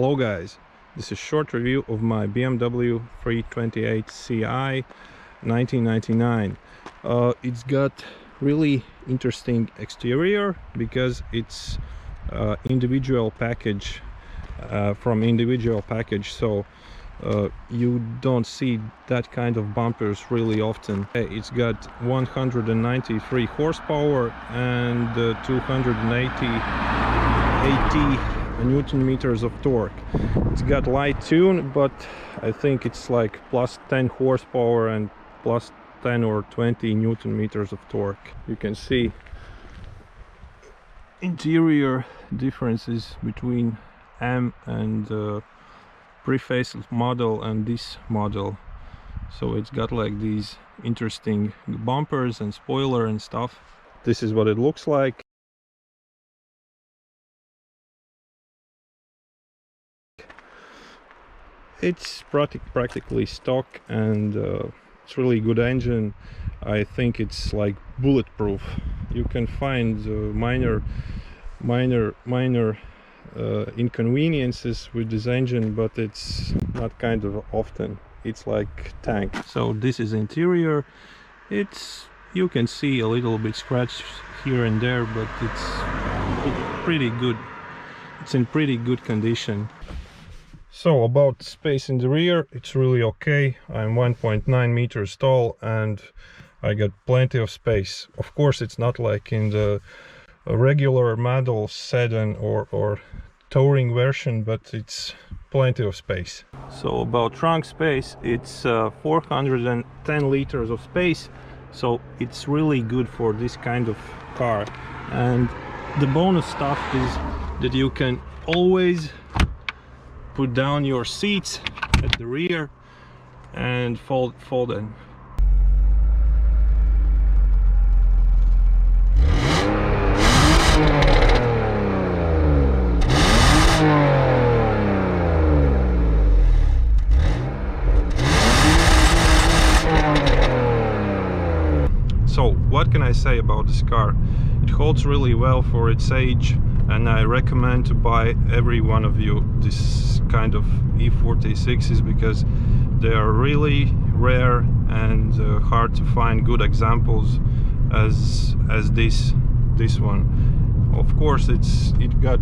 Hello guys, this is a short review of my BMW 328 Ci 1999. It's got really interesting exterior because it's individual package from individual package, so you don't see that kind of bumpers really often. It's got 193 horsepower and 280 Newton meters of torque. It's got light tune, but I think it's like plus 10 horsepower and plus 10 or 20 Newton meters of torque. You can see interior differences between M and pre-facelift model and this model. So it's got like these interesting bumpers and spoiler and stuff. This is what it looks like. It's practically stock, and it's really good engine. I think it's like bulletproof. You can find minor inconveniences with this engine, but it's not kind of often. It's like tank. So this is interior. You can see a little bit scratch here and there, but it's pretty good. It's in pretty good condition. So about space in the rear, it's really okay. I'm 1.9 meters tall and I got plenty of space. Of course, it's not like in the regular model sedan or touring version, but it's plenty of space. So about trunk space, it's 410 liters of space, so it's really good for this kind of car. And the bonus stuff is that you can always put down your seats at the rear and fold them. So what can I say about this car? It holds really well for its age, and I recommend to buy every one of you this kind of e46s because they are really rare and hard to find good examples as this one. Of course, it got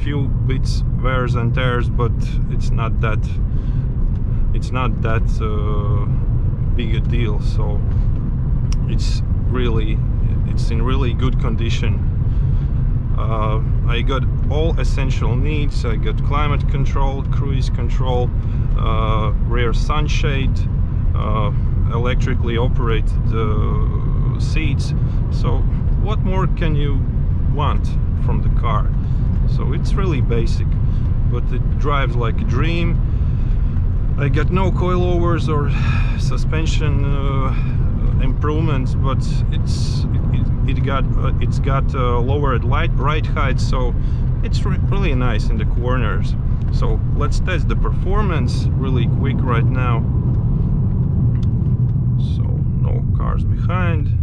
few bits wears and tears, but it's not that big a deal. So it's in really good condition. I got all essential needs. I got climate control, cruise control, rear sunshade, electrically operated seats. So what more can you want from the car? So it's really basic, but it drives like a dream. I got no coilovers or suspension improvements, but it's got lowered ride height, so it's really nice in the corners. So let's test the performance really quick right now. So no cars behind.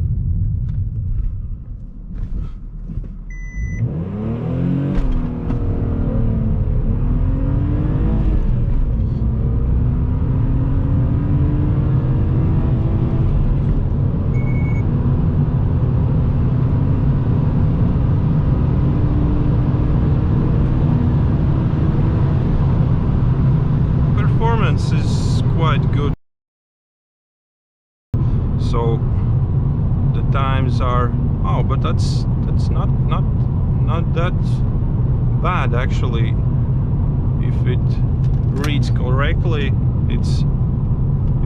Is quite good. So the times are, oh, but that's not that bad actually. If it reads correctly, it's,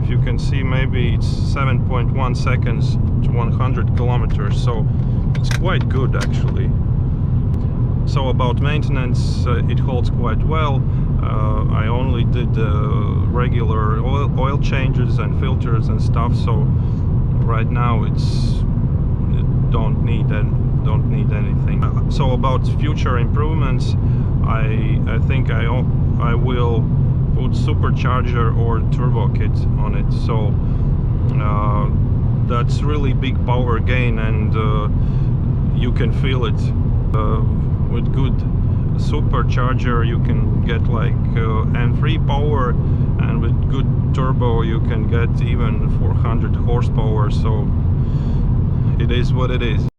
if you can see, maybe it's 7.1 seconds to 100 kilometers, so it's quite good actually. So about maintenance, it holds quite well. I only did regular oil changes and filters and stuff, so right now it don't need anything. So about future improvements, I think I will put supercharger or turbo kit on it. So that's really big power gain, and you can feel it with good supercharger you can get like N3 power, and with good turbo you can get even 400 horsepower, so it is what it is.